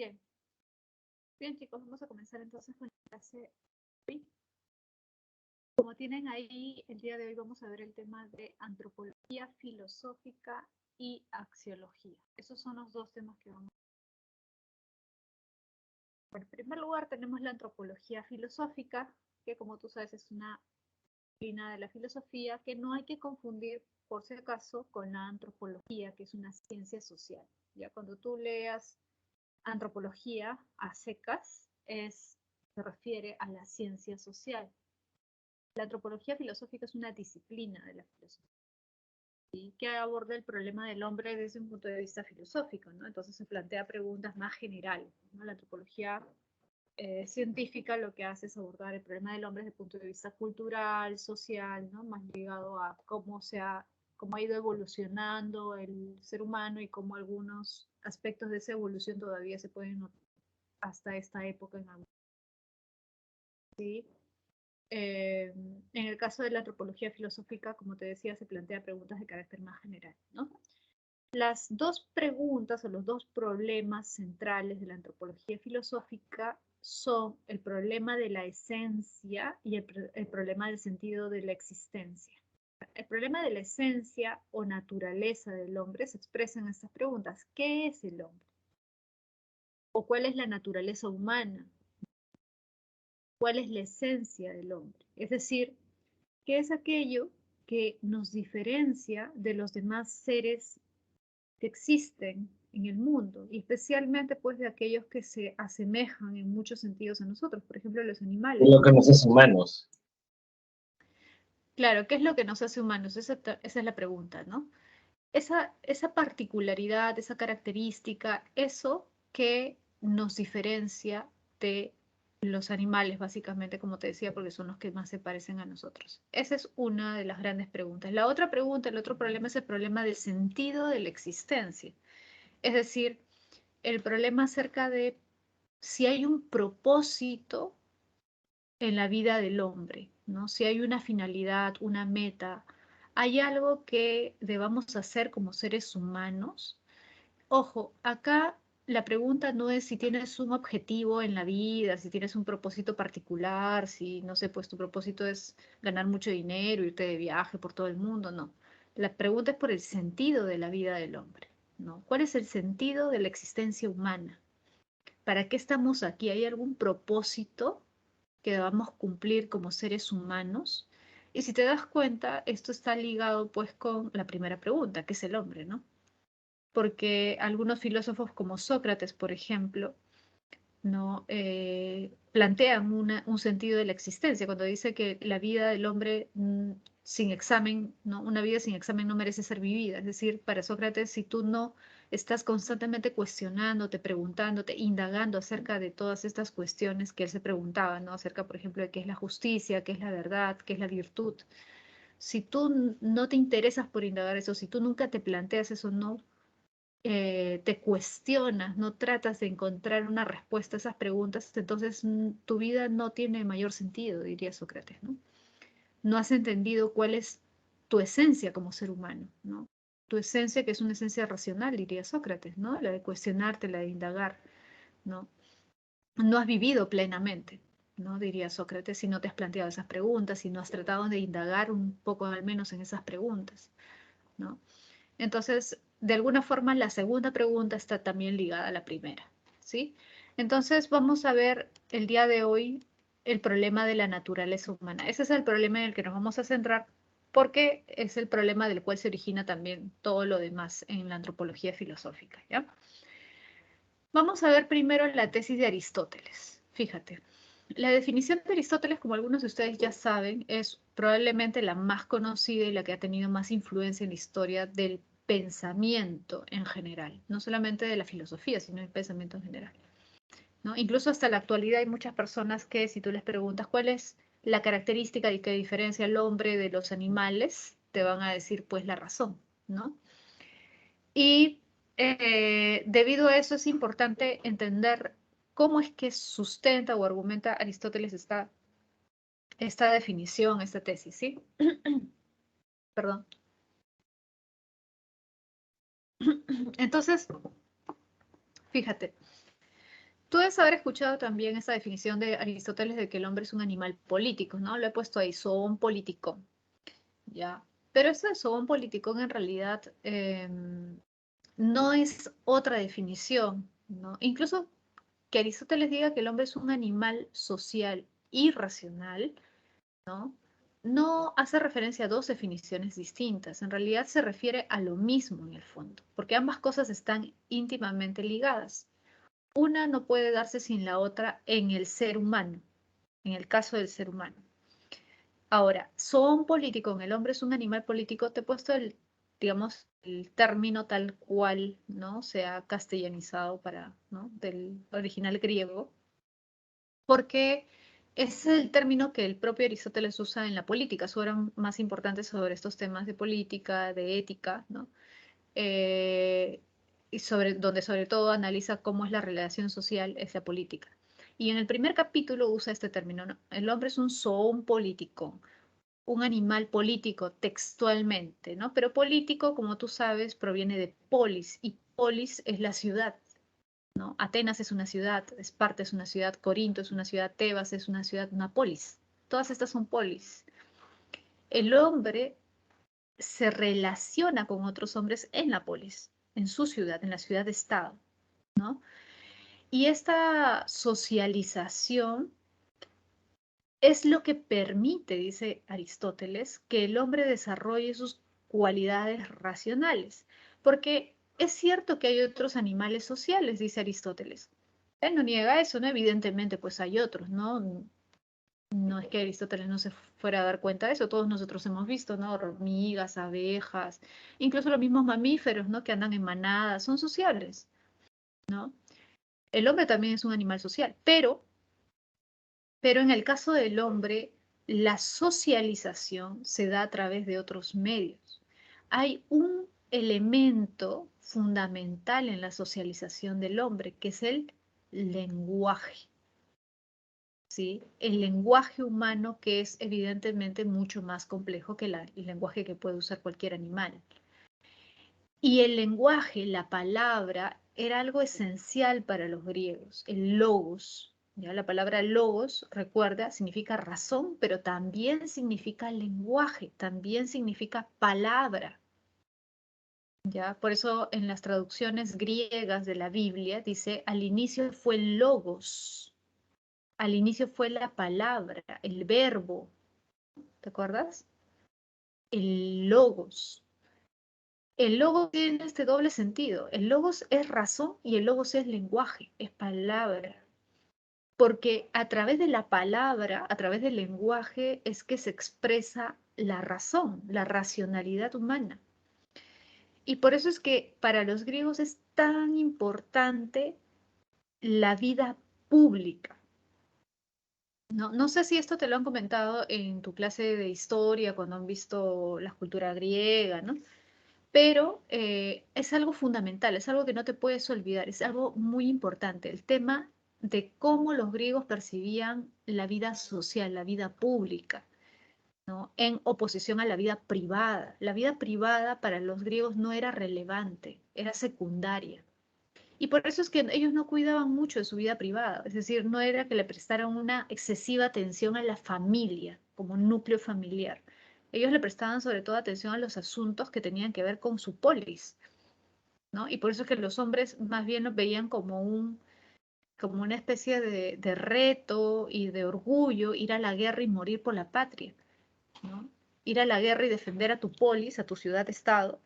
Bien. Bien, chicos, vamos a comenzar entonces con la clase. Como tienen ahí, el día de hoy vamos a ver el tema de antropología filosófica y axiología. Esos son los dos temas que vamos a ver. Bueno, en primer lugar tenemos la antropología filosófica, que como tú sabes es una disciplina de la filosofía que no hay que confundir, por si acaso, con la antropología, que es una ciencia social. Ya cuando tú leas antropología a secas, se refiere a la ciencia social. La antropología filosófica es una disciplina de la filosofía, ¿sí?, que aborda el problema del hombre desde un punto de vista filosófico, ¿no? Entonces se plantea preguntas más generales, ¿no? La antropología científica lo que hace es abordar el problema del hombre desde el punto de vista cultural, social, ¿no? Más ligado a cómo ha ido evolucionando el ser humano y cómo algunos aspectos de esa evolución todavía se pueden notar hasta esta época en algún, ¿sí? En el caso de la antropología filosófica, como te decía, se plantea preguntas de carácter más general, ¿no? Las dos preguntas o los dos problemas centrales de la antropología filosófica son el problema de la esencia y el problema del sentido de la existencia. El problema de la esencia o naturaleza del hombre se expresa en estas preguntas. ¿Qué es el hombre? ¿O cuál es la naturaleza humana? ¿Cuál es la esencia del hombre? Es decir, ¿qué es aquello que nos diferencia de los demás seres que existen en el mundo, y especialmente pues de aquellos que se asemejan en muchos sentidos a nosotros, por ejemplo los animales? Lo que nos hace humanos. Claro, ¿qué es lo que nos hace humanos? Esa es la pregunta, ¿no? Esa particularidad, esa característica, eso que nos diferencia de los animales, básicamente, como te decía, porque son los que más se parecen a nosotros. Esa es una de las grandes preguntas. La otra pregunta, el otro problema es el problema del sentido de la existencia. Es decir, el problema acerca de si hay un propósito en la vida del hombre, ¿no? Si hay una finalidad, una meta, hay algo que debamos hacer como seres humanos. Ojo, acá la pregunta no es si tienes un objetivo en la vida, si tienes un propósito particular, si, no sé, pues tu propósito es ganar mucho dinero, irte de viaje por todo el mundo, no. La pregunta es por el sentido de la vida del hombre, ¿no? ¿Cuál es el sentido de la existencia humana? ¿Para qué estamos aquí? ¿Hay algún propósito que debamos cumplir como seres humanos? Y si te das cuenta, esto está ligado pues con la primera pregunta, que es el hombre, ¿no? Porque algunos filósofos como Sócrates, por ejemplo, ¿no? Plantean un sentido de la existencia, cuando dice que la vida del hombre sin examen, ¿no? Una vida sin examen no merece ser vivida. Es decir, para Sócrates, si tú no estás constantemente cuestionándote, preguntándote, indagando acerca de todas estas cuestiones que él se preguntaba, ¿no? Acerca, por ejemplo, de qué es la justicia, qué es la verdad, qué es la virtud. Si tú no te interesas por indagar eso, si tú nunca te planteas eso, no te cuestionas, no tratas de encontrar una respuesta a esas preguntas, entonces tu vida no tiene mayor sentido, diría Sócrates, ¿no? No has entendido cuál es tu esencia como ser humano, ¿no? Tu esencia, que es una esencia racional, diría Sócrates, ¿no? La de cuestionarte, la de indagar, ¿no? No has vivido plenamente, ¿no? Diría Sócrates, si no te has planteado esas preguntas, si no has tratado de indagar un poco al menos en esas preguntas, ¿no? Entonces, de alguna forma, la segunda pregunta está también ligada a la primera, ¿sí? Entonces, vamos a ver el día de hoy el problema de la naturaleza humana. Ese es el problema en el que nos vamos a centrar porque es el problema del cual se origina también todo lo demás en la antropología filosófica, ¿ya? Vamos a ver primero la tesis de Aristóteles. Fíjate, la definición de Aristóteles, como algunos de ustedes ya saben, es probablemente la más conocida y la que ha tenido más influencia en la historia del pensamiento en general, no solamente de la filosofía, sino del pensamiento en general, ¿no? Incluso hasta la actualidad hay muchas personas que, si tú les preguntas cuál es la característica que diferencia al hombre de los animales, te van a decir pues la razón, ¿no? Y debido a eso es importante entender cómo es que sustenta o argumenta Aristóteles esta definición, esta tesis, ¿sí? Perdón. Entonces, fíjate, Tú debes haber escuchado también esa definición de Aristóteles de que el hombre es un animal político, ¿no? Lo he puesto ahí, zoon politicón, ¿ya? Pero ese zoon politicón en realidad no es otra definición, ¿no? Incluso que Aristóteles diga que el hombre es un animal social y racional, ¿no? No hace referencia a dos definiciones distintas, en realidad se refiere a lo mismo en el fondo, porque ambas cosas están íntimamente ligadas. Una no puede darse sin la otra en el ser humano, en el caso del ser humano. Ahora, son político, el hombre es un animal político, te he puesto el, digamos, el término tal cual, ¿no? Se ha castellanizado para, ¿no? Del original griego, porque es el término que el propio Aristóteles usa en la política, su obra más importante sobre estos temas de política, de ética, ¿no? Y donde sobre todo analiza cómo es la relación social, es la política. Y en el primer capítulo usa este término, ¿no? El hombre es un zoon político, un animal político textualmente, ¿no? Pero político, como tú sabes, proviene de polis, y polis es la ciudad, ¿no? Atenas es una ciudad, Esparta es una ciudad, Corinto es una ciudad, Tebas es una ciudad, una polis. Todas estas son polis. El hombre se relaciona con otros hombres en la polis, en su ciudad, en la ciudad-estado, ¿no? Y esta socialización es lo que permite, dice Aristóteles, que el hombre desarrolle sus cualidades racionales, porque es cierto que hay otros animales sociales, dice Aristóteles. Él no niega eso, ¿no? Evidentemente, pues hay otros, ¿no? No es que Aristóteles no se fuera a dar cuenta de eso, todos nosotros hemos visto, ¿no? Hormigas, abejas, incluso los mismos mamíferos, ¿no? Que andan en manadas, son sociables, ¿no? El hombre también es un animal social, pero en el caso del hombre, la socialización se da a través de otros medios. Hay un elemento fundamental en la socialización del hombre, que es el lenguaje. ¿Sí? El lenguaje humano que es evidentemente mucho más complejo que el lenguaje que puede usar cualquier animal. Y el lenguaje, la palabra, era algo esencial para los griegos, el logos. ¿Ya? La palabra logos, recuerda, significa razón, pero también significa lenguaje, también significa palabra. ¿Ya? Por eso en las traducciones griegas de la Biblia dice, al inicio fue el logos. Al inicio fue la palabra, el verbo, ¿te acuerdas? El logos. El logos tiene este doble sentido. El logos es razón y el logos es lenguaje, es palabra. Porque a través de la palabra, a través del lenguaje, es que se expresa la razón, la racionalidad humana. Y por eso es que para los griegos es tan importante la vida pública. No sé si esto te lo han comentado en tu clase de historia, cuando han visto la cultura griega, ¿no? Pero es algo fundamental, es algo que no te puedes olvidar, es algo muy importante, el tema de cómo los griegos percibían la vida social, la vida pública, ¿no? En oposición a la vida privada. La vida privada para los griegos no era relevante, era secundaria. Y por eso es que ellos no cuidaban mucho de su vida privada, es decir, no era que le prestaran una excesiva atención a la familia como un núcleo familiar. Ellos le prestaban sobre todo atención a los asuntos que tenían que ver con su polis, ¿no? Y por eso es que los hombres más bien los veían como como una especie de reto y de orgullo ir a la guerra y morir por la patria, ¿no? Ir a la guerra y defender a tu polis, a tu ciudad-estado,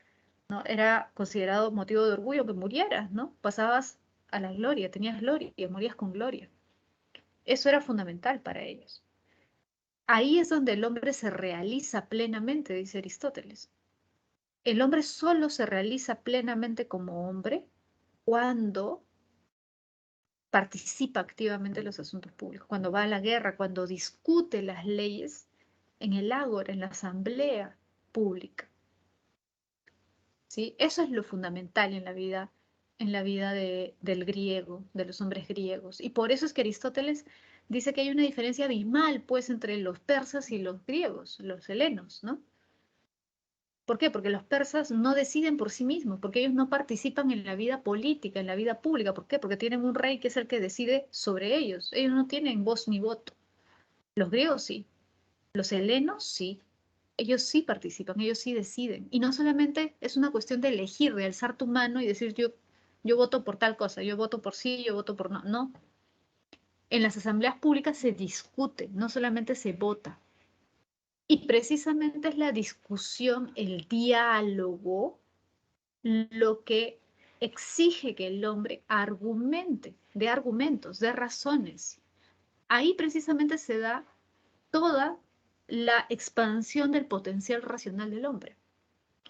¿no? Era considerado motivo de orgullo que murieras, ¿no? Pasabas a la gloria, tenías gloria, morías con gloria. Eso era fundamental para ellos. Ahí es donde el hombre se realiza plenamente, dice Aristóteles. El hombre solo se realiza plenamente como hombre cuando participa activamente en los asuntos públicos, cuando va a la guerra, cuando discute las leyes en el ágora, en la asamblea pública. ¿Sí? Eso es lo fundamental en la vida del griego, de los hombres griegos. Y por eso es que Aristóteles dice que hay una diferencia abismal, pues, entre los persas y los griegos, los helenos, ¿no? ¿Por qué? Porque los persas no deciden por sí mismos, porque ellos no participan en la vida política, en la vida pública. ¿Por qué? Porque tienen un rey que es el que decide sobre ellos. Ellos no tienen voz ni voto. Los griegos sí, los helenos sí. Ellos sí participan, ellos sí deciden. Y no solamente es una cuestión de elegir, de alzar tu mano y decir yo voto por tal cosa, yo voto por sí, yo voto por no. No. En las asambleas públicas se discute, no solamente se vota. Y precisamente es la discusión, el diálogo, lo que exige que el hombre argumente, de argumentos, de razones. Ahí precisamente se da toda la expansión del potencial racional del hombre.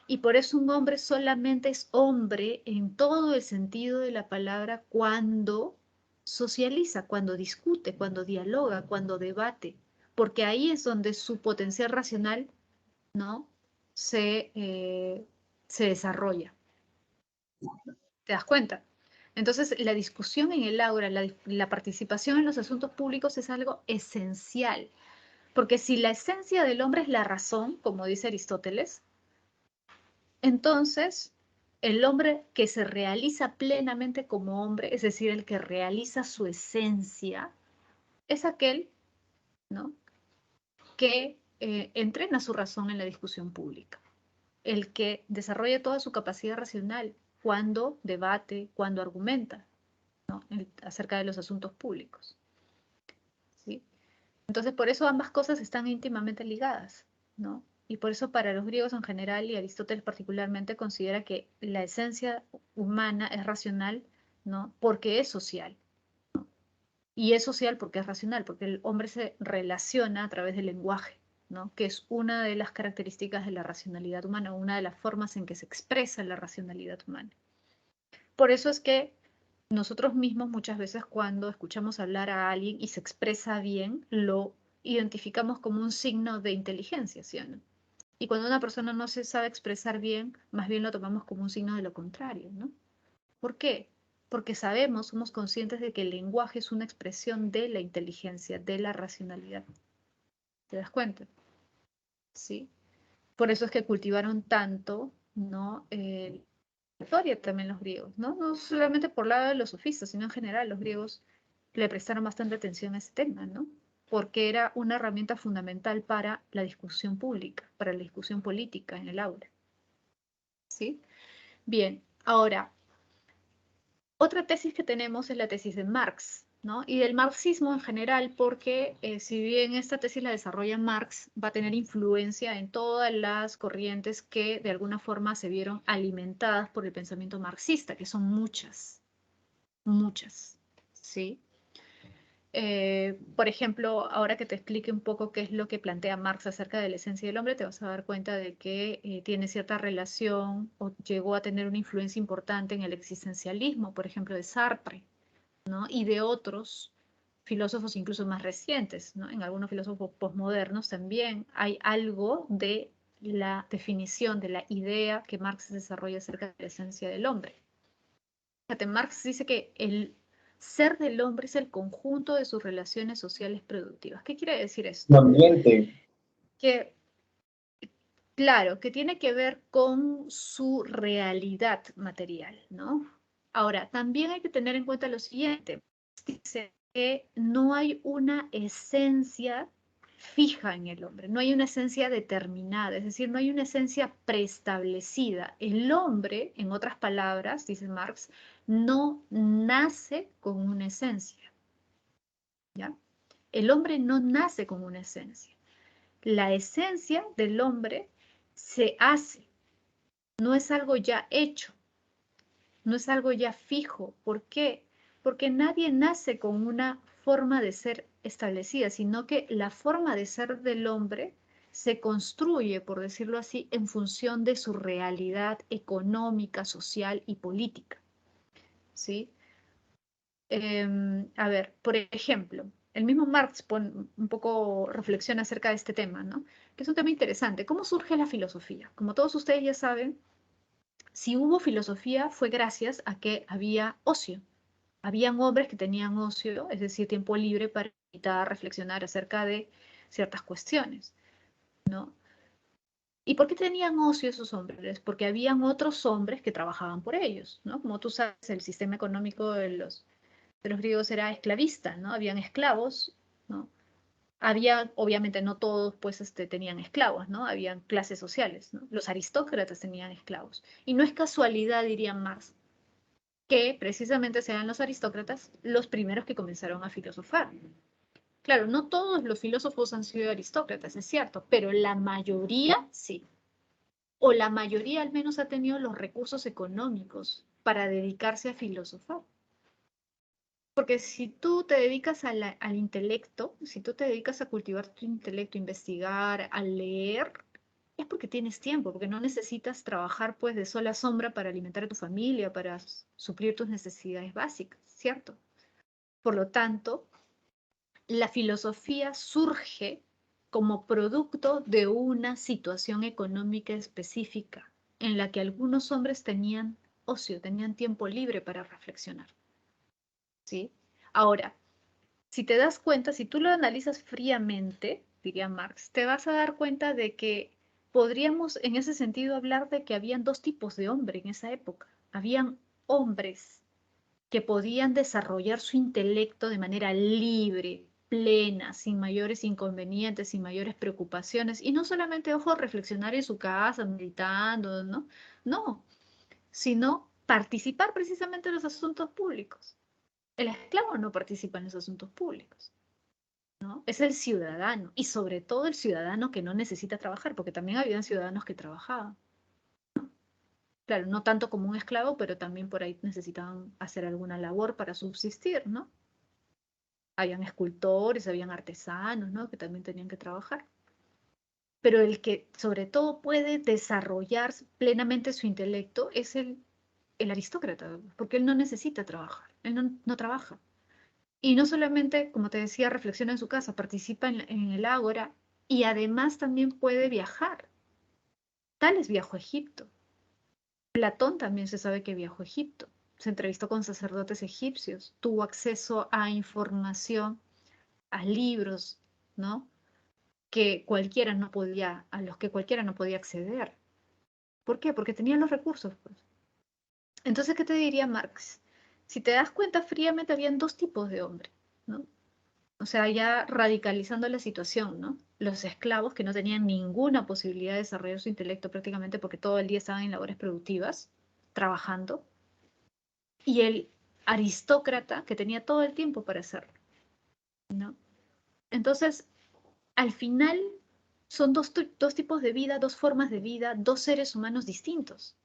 Y por eso un hombre solamente es hombre en todo el sentido de la palabra cuando socializa, cuando discute, cuando dialoga, cuando debate, porque ahí es donde su potencial racional, ¿no? se desarrolla. ¿Te das cuenta? Entonces, la discusión en el aula, la participación en los asuntos públicos es algo esencial, porque si la esencia del hombre es la razón, como dice Aristóteles, entonces el hombre que se realiza plenamente como hombre, es decir, el que realiza su esencia, es aquel, ¿no?, que entrena su razón en la discusión pública, el que desarrolla toda su capacidad racional cuando debate, cuando argumenta, ¿no?, acerca de los asuntos públicos, ¿sí? Entonces, por eso ambas cosas están íntimamente ligadas, ¿no? Y por eso para los griegos en general y Aristóteles particularmente considera que la esencia humana es racional, ¿no? Porque es social. Y es social porque es racional, porque el hombre se relaciona a través del lenguaje, ¿no? Que es una de las características de la racionalidad humana, una de las formas en que se expresa la racionalidad humana. Por eso es que nosotros mismos muchas veces cuando escuchamos hablar a alguien y se expresa bien, lo identificamos como un signo de inteligencia, ¿sí o no? Y cuando una persona no se sabe expresar bien, más bien lo tomamos como un signo de lo contrario, ¿no? ¿Por qué? Porque sabemos, somos conscientes de que el lenguaje es una expresión de la inteligencia, de la racionalidad. ¿Te das cuenta? ¿Sí? Por eso es que cultivaron tanto, ¿no?, historia también los griegos, ¿no? No solamente por lado de los sofistas, sino en general los griegos le prestaron bastante atención a ese tema, ¿no? Porque era una herramienta fundamental para la discusión pública, para la discusión política en el aula, ¿sí? Bien, ahora, otra tesis que tenemos es la tesis de Marx, ¿no? Y del marxismo en general, porque si bien esta tesis la desarrolla Marx, va a tener influencia en todas las corrientes que de alguna forma se vieron alimentadas por el pensamiento marxista, que son muchas, muchas, ¿sí? Por ejemplo, ahora que te explique un poco qué es lo que plantea Marx acerca de la esencia del hombre, te vas a dar cuenta de que tiene cierta relación o llegó a tener una influencia importante en el existencialismo, por ejemplo, de Sartre, ¿no? Y de otros filósofos incluso más recientes, ¿no? En algunos filósofos posmodernos también hay algo de la definición, de la idea que Marx desarrolla acerca de la esencia del hombre. Fíjate, Marx dice que el ser del hombre es el conjunto de sus relaciones sociales productivas. ¿Qué quiere decir esto? El ambiente. Que, claro, que tiene que ver con su realidad material, ¿no? Ahora, también hay que tener en cuenta lo siguiente. Dice que no hay una esencia fija en el hombre, no hay una esencia determinada, es decir, no hay una esencia preestablecida. El hombre, en otras palabras, dice Marx, no nace con una esencia, ¿ya? El hombre no nace con una esencia. La esencia del hombre se hace, no es algo ya hecho, no es algo ya fijo. ¿Por qué? Porque nadie nace con una forma de ser establecida, sino que la forma de ser del hombre se construye, por decirlo así, en función de su realidad económica, social y política, ¿sí? A ver, por ejemplo, el mismo Marx un poco reflexiona acerca de este tema, ¿no? Que es un tema interesante. ¿Cómo surge la filosofía? Como todos ustedes ya saben, si hubo filosofía fue gracias a que había ocio. Habían hombres que tenían ocio, es decir, tiempo libre para meditar, reflexionar acerca de ciertas cuestiones, ¿no? ¿Y por qué tenían ocio esos hombres? Porque habían otros hombres que trabajaban por ellos, ¿no? Como tú sabes, el sistema económico de los griegos era esclavista, ¿no? Habían esclavos, ¿no? Había, obviamente no todos pues tenían esclavos, ¿no? Habían clases sociales, ¿no? Los aristócratas tenían esclavos. Y no es casualidad, dirían Marx, que precisamente sean los aristócratas los primeros que comenzaron a filosofar. Claro, no todos los filósofos han sido aristócratas, es cierto, pero la mayoría sí. O la mayoría al menos ha tenido los recursos económicos para dedicarse a filosofar. Porque si tú te dedicas al intelecto, si tú te dedicas a cultivar tu intelecto, investigar, a leer, es porque tienes tiempo, porque no necesitas trabajar pues de sola sombra para alimentar a tu familia, para suplir tus necesidades básicas, ¿cierto? Por lo tanto, la filosofía surge como producto de una situación económica específica en la que algunos hombres tenían ocio, tenían tiempo libre para reflexionar, ¿sí? Ahora, si te das cuenta, si tú lo analizas fríamente, diría Marx, te vas a dar cuenta de que podríamos en ese sentido hablar de que habían dos tipos de hombre en esa época. Habían hombres que podían desarrollar su intelecto de manera libre, plena, sin mayores inconvenientes, sin mayores preocupaciones, y no solamente, ojo, reflexionar en su casa, meditando, ¿no? No, sino participar precisamente en los asuntos públicos. El esclavo no participa en los asuntos públicos, ¿no? Es el ciudadano, y sobre todo el ciudadano que no necesita trabajar, porque también habían ciudadanos que trabajaban. Claro, no tanto como un esclavo, pero también por ahí necesitaban hacer alguna labor para subsistir, ¿no? Habían escultores, habían artesanos, ¿no? Que también tenían que trabajar. Pero el que sobre todo puede desarrollar plenamente su intelecto es el aristócrata, porque él no necesita trabajar, él no trabaja. Y no solamente, como te decía, reflexiona en su casa, participa en el ágora y además también puede viajar. Tales viajó a Egipto. Platón también se sabe que viajó a Egipto. Se entrevistó con sacerdotes egipcios, tuvo acceso a información, a libros, ¿no? Que cualquiera no podía, a los que cualquiera no podía acceder. ¿Por qué? Porque tenían los recursos, pues. Entonces, ¿qué te diría Marx? Si te das cuenta, fríamente habían dos tipos de hombres, ¿no? O sea, ya radicalizando la situación, ¿no? Los esclavos que no tenían ninguna posibilidad de desarrollar su intelecto prácticamente porque todo el día estaban en labores productivas, trabajando, y el aristócrata que tenía todo el tiempo para hacerlo, ¿no? Entonces, al final son dos tipos de vida, dos formas de vida, dos seres humanos distintos.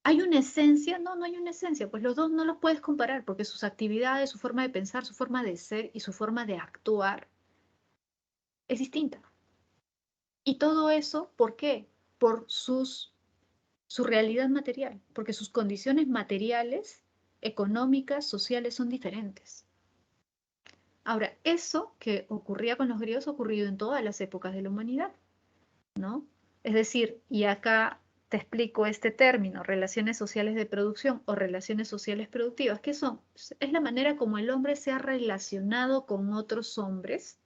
¿Hay una esencia? No, no hay una esencia, pues los dos no los puedes comparar porque sus actividades, su forma de pensar, su forma de ser y su forma de actuar es distinta. Y todo eso, ¿por qué? Por su realidad material, porque sus condiciones materiales, económicas, sociales son diferentes. Ahora, eso que ocurría con los griegos ha ocurrido en todas las épocas de la humanidad, ¿no? Es decir, y acá te explico este término, relaciones sociales de producción o relaciones sociales productivas. ¿Qué son? Es la manera como el hombre se ha relacionado con otros hombres,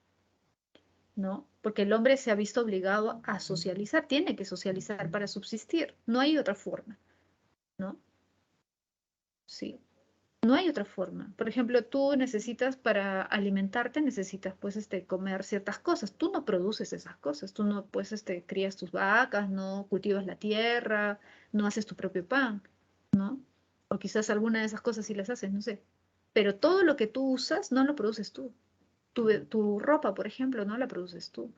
¿no? Porque el hombre se ha visto obligado a socializar, tiene que socializar para subsistir, no hay otra forma, ¿no? Sí. No hay otra forma. Por ejemplo, tú necesitas para alimentarte, necesitas pues comer ciertas cosas. Tú no produces esas cosas. Tú no pues crías tus vacas, no cultivas la tierra, no haces tu propio pan, ¿no? O quizás alguna de esas cosas sí las haces, no sé. Pero todo lo que tú usas no lo produces tú. Tu ropa, por ejemplo, no la produces tú.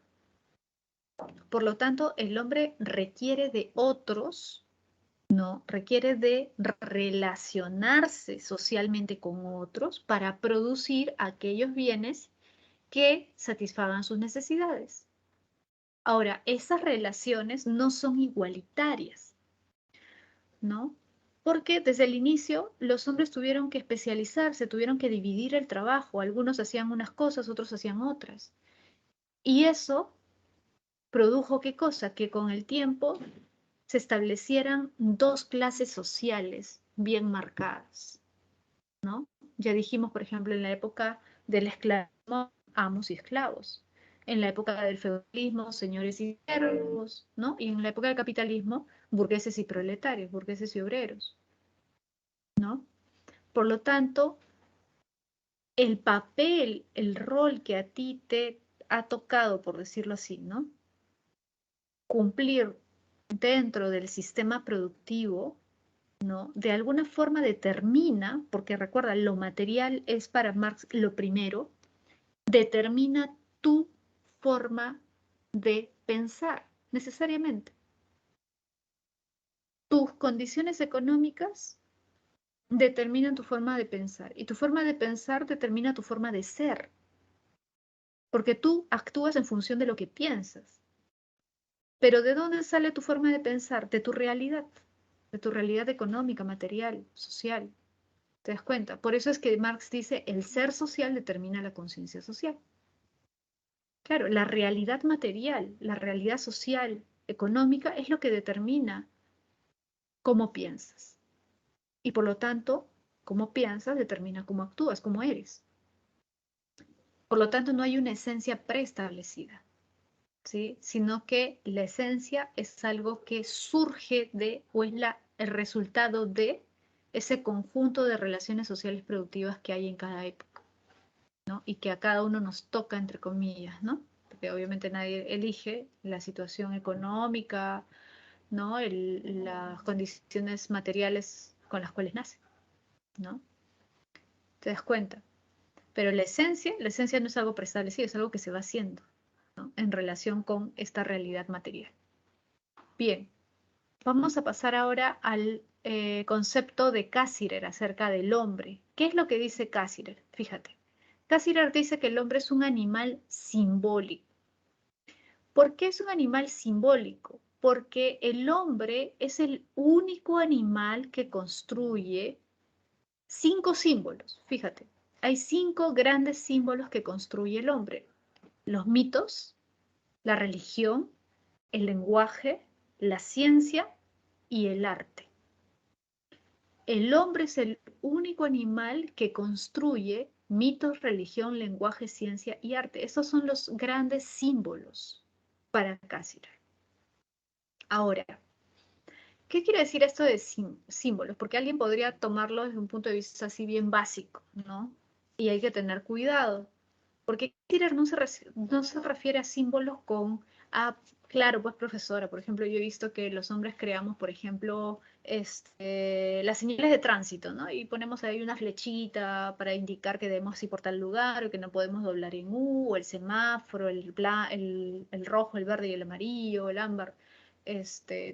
Por lo tanto, el hombre requiere de otros, ¿no? Requiere de relacionarse socialmente con otros para producir aquellos bienes que satisfagan sus necesidades. Ahora, esas relaciones no son igualitarias, ¿no? Porque desde el inicio los hombres tuvieron que especializarse, tuvieron que dividir el trabajo. Algunos hacían unas cosas, otros hacían otras. Y eso produjo qué cosa? Que con el tiempo se establecieran dos clases sociales bien marcadas, ¿no? Ya dijimos, por ejemplo, en la época del esclavismo, amos y esclavos. En la época del feudalismo, señores y siervos, ¿no? Y en la época del capitalismo, burgueses y proletarios, burgueses y obreros, ¿no? Por lo tanto, el papel, el rol que a ti te ha tocado, por decirlo así, ¿no? Cumplir dentro del sistema productivo, ¿no? De alguna forma determina, porque recuerda, lo material es para Marx lo primero, determina tu forma de pensar, necesariamente. Tus condiciones económicas determinan tu forma de pensar y tu forma de pensar determina tu forma de ser, porque tú actúas en función de lo que piensas. Pero ¿de dónde sale tu forma de pensar? De tu realidad económica, material, social. ¿Te das cuenta? Por eso es que Marx dice, el ser social determina la conciencia social. Claro, la realidad material, la realidad social, económica, es lo que determina cómo piensas. Y por lo tanto, cómo piensas determina cómo actúas, cómo eres. Por lo tanto, no hay una esencia preestablecida, ¿sí? Sino que la esencia es algo que surge de, o es el resultado de ese conjunto de relaciones sociales productivas que hay en cada época, ¿no? Y que a cada uno nos toca, entre comillas, ¿no? Porque obviamente nadie elige la situación económica, ¿no? Las condiciones materiales con las cuales nace, ¿no? ¿Te das cuenta? Pero la esencia no es algo preestablecido, es algo que se va haciendo, ¿no? En relación con esta realidad material. Bien, vamos a pasar ahora al concepto de Cassirer acerca del hombre. ¿Qué es lo que dice Cassirer? Fíjate. Cassirer dice que el hombre es un animal simbólico. ¿Por qué es un animal simbólico? Porque el hombre es el único animal que construye 5 símbolos. Fíjate, hay 5 grandes símbolos que construye el hombre. Los mitos, la religión, el lenguaje, la ciencia y el arte. El hombre es el único animal que construye mitos, religión, lenguaje, ciencia y arte. Esos son los grandes símbolos para Cassirer. Ahora, ¿qué quiere decir esto de símbolos? Porque alguien podría tomarlo desde un punto de vista así bien básico, ¿no? Y hay que tener cuidado, porque Cassirer no se refiere a símbolos claro, pues profesora, por ejemplo, yo he visto que los hombres creamos, por ejemplo, las señales de tránsito, ¿no? Y ponemos ahí una flechita para indicar que debemos ir por tal lugar, o que no podemos doblar en U, o el semáforo, el rojo, el verde y el amarillo, el ámbar.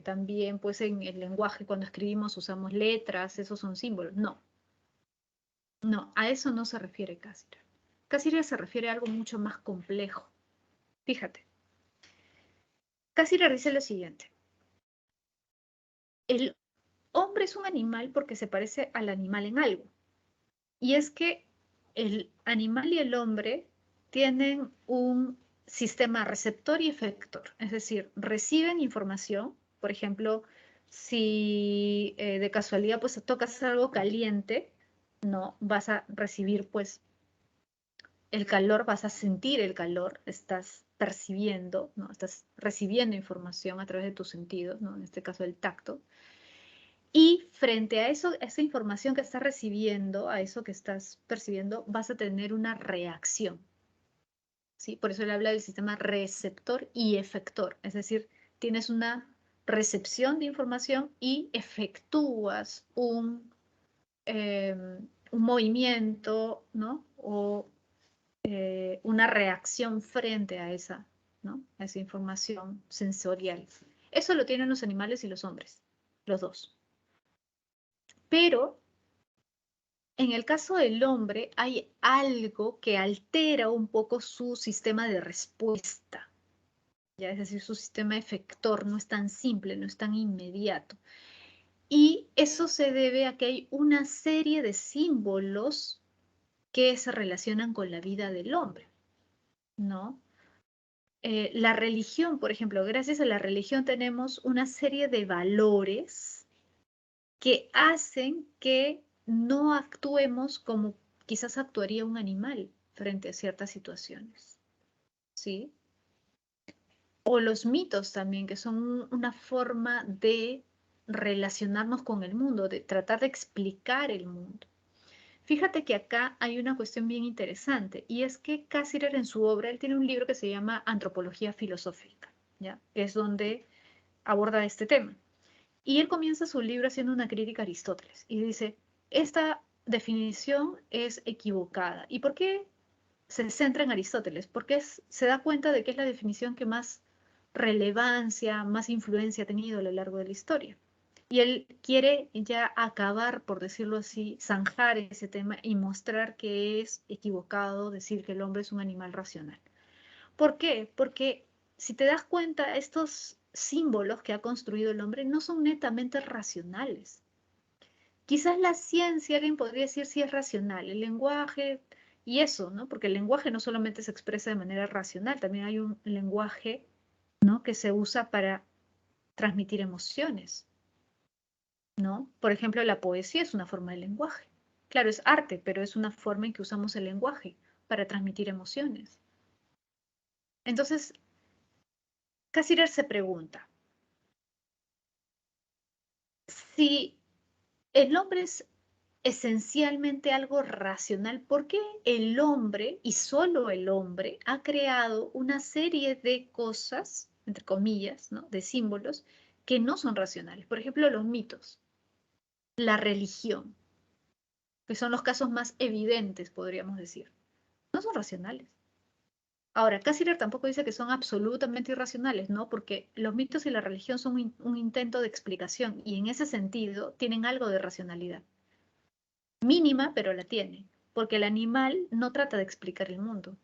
También, pues en el lenguaje, cuando escribimos usamos letras, esos son símbolos. No, no, a eso no se refiere Cassirer. Cassirer se refiere a algo mucho más complejo. Fíjate, Cassirer dice lo siguiente. El hombre es un animal porque se parece al animal en algo. Y es que el animal y el hombre tienen un sistema receptor y efector. Es decir, reciben información. Por ejemplo, si de casualidad pues tocas algo caliente, no vas a recibir pues el calor, vas a sentir el calor, estás percibiendo, ¿no? Estás recibiendo información a través de tus sentidos, ¿no? En este caso el tacto. Y frente a eso, esa información que estás recibiendo, a eso que estás percibiendo, vas a tener una reacción, ¿sí? Por eso él habla del sistema receptor y efector, es decir, tienes una recepción de información y efectúas un movimiento, ¿no? O una reacción frente a esa, ¿no? A esa información sensorial. Eso lo tienen los animales y los hombres, los dos. Pero en el caso del hombre hay algo que altera un poco su sistema de respuesta, ¿ya? Es decir, su sistema efector no es tan simple, no es tan inmediato. Y eso se debe a que hay una serie de símbolos que se relacionan con la vida del hombre, ¿no? La religión, por ejemplo, gracias a la religión tenemos una serie de valores que hacen que no actuemos como quizás actuaría un animal frente a ciertas situaciones, ¿sí? O los mitos también, que son una forma de relacionarnos con el mundo, de tratar de explicar el mundo. Fíjate que acá hay una cuestión bien interesante, y es que Cassirer en su obra, él tiene un libro que se llama Antropología Filosófica, ¿ya? Que es donde aborda este tema. Y él comienza su libro haciendo una crítica a Aristóteles y dice, esta definición es equivocada. ¿Y por qué se centra en Aristóteles? Porque se da cuenta de que es la definición que más relevancia, más influencia ha tenido a lo largo de la historia. Y él quiere ya acabar, por decirlo así, zanjar ese tema y mostrar que es equivocado decir que el hombre es un animal racional. ¿Por qué? Porque si te das cuenta, estos símbolos que ha construido el hombre no son netamente racionales. Quizás la ciencia, alguien podría decir, sí es racional, el lenguaje y eso, ¿no? Porque el lenguaje no solamente se expresa de manera racional, también hay un lenguaje, ¿no? Que se usa para transmitir emociones, ¿no? Por ejemplo, la poesía es una forma de lenguaje. Claro, es arte, pero es una forma en que usamos el lenguaje para transmitir emociones. Entonces, Cassirer se pregunta, si el hombre es esencialmente algo racional, ¿por qué el hombre, y solo el hombre, ha creado una serie de cosas, entre comillas, ¿no? De símbolos, que no son racionales? Por ejemplo, los mitos, la religión, que son los casos más evidentes, podríamos decir. No son racionales. Ahora, Cassirer tampoco dice que son absolutamente irracionales, ¿no? Porque los mitos y la religión son un intento de explicación y en ese sentido tienen algo de racionalidad. Mínima, pero la tiene, porque el animal no trata de explicar el mundo,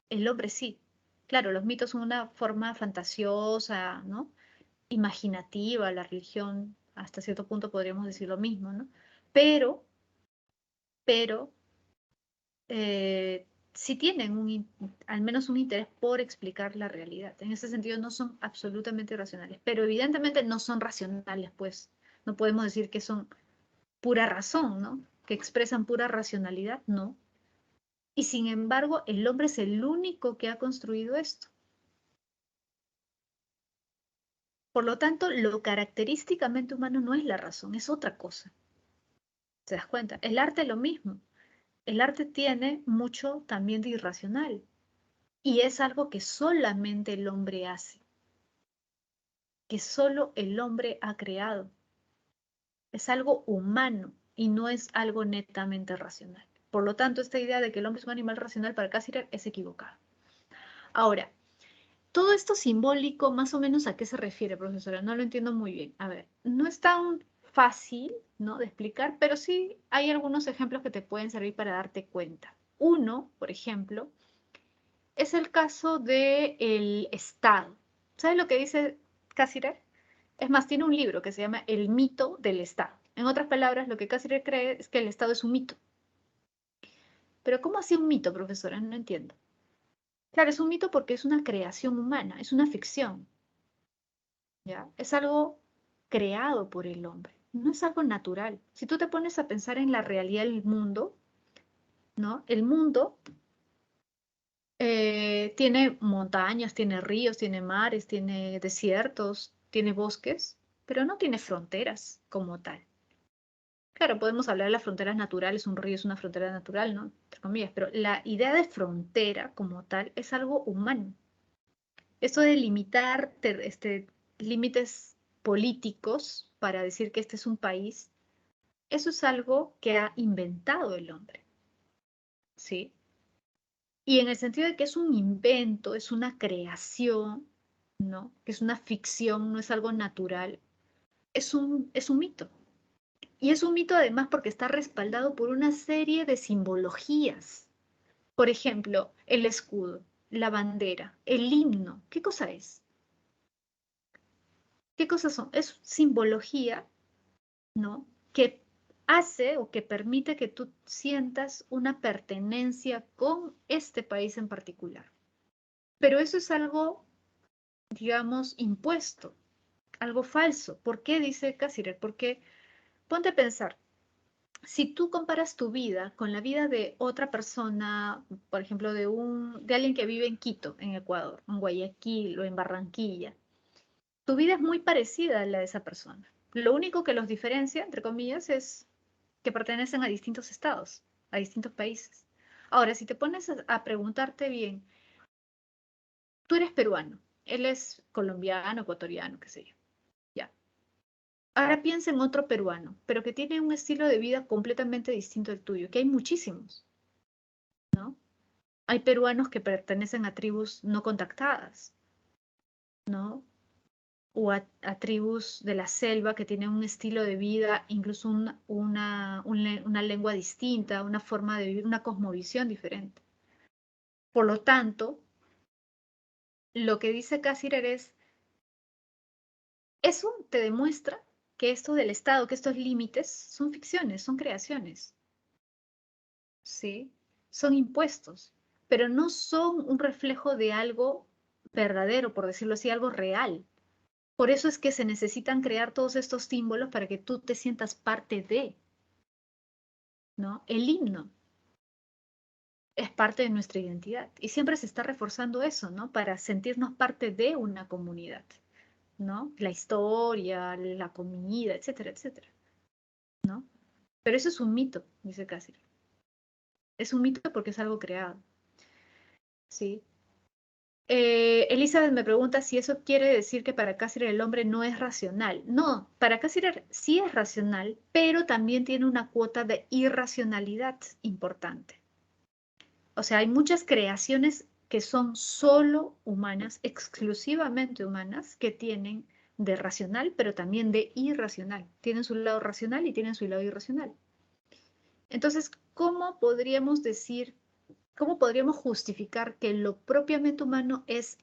el hombre sí. Claro, los mitos son una forma fantasiosa, ¿no? Imaginativa, la religión hasta cierto punto podríamos decir lo mismo, ¿no? Pero, pero sí tienen al menos un interés por explicar la realidad. En ese sentido no son absolutamente irracionales, pero evidentemente no son racionales, pues no podemos decir que son pura razón, ¿no? Que expresan pura racionalidad, no. Y sin embargo, el hombre es el único que ha construido esto. Por lo tanto, lo característicamente humano no es la razón, es otra cosa. ¿Te das cuenta? El arte es lo mismo. El arte tiene mucho también de irracional y es algo que solamente el hombre hace, que solo el hombre ha creado. Es algo humano y no es algo netamente racional. Por lo tanto, esta idea de que el hombre es un animal racional para Cassirer es equivocada. Ahora, todo esto simbólico, más o menos, ¿a qué se refiere, profesora? No lo entiendo muy bien. A ver, no es tan fácil, ¿no? De explicar, pero sí hay algunos ejemplos que te pueden servir para darte cuenta. Uno, por ejemplo, es el caso del Estado. ¿Sabes lo que dice Cassirer? Es más, tiene un libro que se llama El mito del Estado. En otras palabras, lo que Cassirer cree es que el Estado es un mito. Pero ¿cómo así un mito, profesora? No entiendo. Claro, es un mito porque es una creación humana, es una ficción. ¿Ya? Es algo creado por el hombre, no es algo natural. Si tú te pones a pensar en la realidad del mundo, ¿no? El mundo tiene montañas, tiene ríos, tiene mares, tiene desiertos, tiene bosques, pero no tiene fronteras como tal. Claro, podemos hablar de las fronteras naturales, un río es una frontera natural, ¿no? Entre comillas, pero la idea de frontera como tal es algo humano. Esto de limitar límites políticos para decir que este es un país, eso es algo que ha inventado el hombre, ¿sí? Y en el sentido de que es un invento, es una creación, ¿no? Que es una ficción, no es algo natural, es un mito. Y es un mito además porque está respaldado por una serie de simbologías. Por ejemplo, el escudo, la bandera, el himno. ¿Qué cosa es? ¿Qué cosas son? Es simbología, ¿no? Que hace o que permite que tú sientas una pertenencia con este país en particular. Pero eso es algo, digamos, impuesto, algo falso. ¿Por qué dice Cassirer? Porque ponte a pensar, si tú comparas tu vida con la vida de otra persona, por ejemplo, de alguien que vive en Quito, en Ecuador, en Guayaquil o en Barranquilla, tu vida es muy parecida a la de esa persona. Lo único que los diferencia, entre comillas, es que pertenecen a distintos estados, a distintos países. Ahora, si te pones a preguntarte bien, tú eres peruano, él es colombiano, ecuatoriano, qué sé yo, ya. Ahora piensa en otro peruano, pero que tiene un estilo de vida completamente distinto al tuyo, que hay muchísimos, ¿no? Hay peruanos que pertenecen a tribus no contactadas, ¿no? O a tribus de la selva que tienen un estilo de vida, incluso una lengua distinta, una forma de vivir, una cosmovisión diferente. Por lo tanto, lo que dice Cassirer es, eso te demuestra que esto del Estado, que estos límites son ficciones, son creaciones, ¿sí? Son impuestos, pero no son un reflejo de algo verdadero, por decirlo así, algo real. Por eso es que se necesitan crear todos estos símbolos para que tú te sientas parte de, ¿no? El himno es parte de nuestra identidad y siempre se está reforzando eso, ¿no? Para sentirnos parte de una comunidad, ¿no? La historia, la comida, etcétera, etcétera, ¿no? Pero eso es un mito, dice Cáceres. Es un mito porque es algo creado, ¿sí? Elizabeth me pregunta si eso quiere decir que para Cáceres el hombre no es racional. No, para Cáceres sí es racional, pero también tiene una cuota de irracionalidad importante. O sea, hay muchas creaciones que son solo humanas, exclusivamente humanas, que tienen de racional, pero también de irracional. Tienen su lado racional y tienen su lado irracional. Entonces, ¿cómo podríamos decir, cómo podríamos justificar que lo propiamente humano es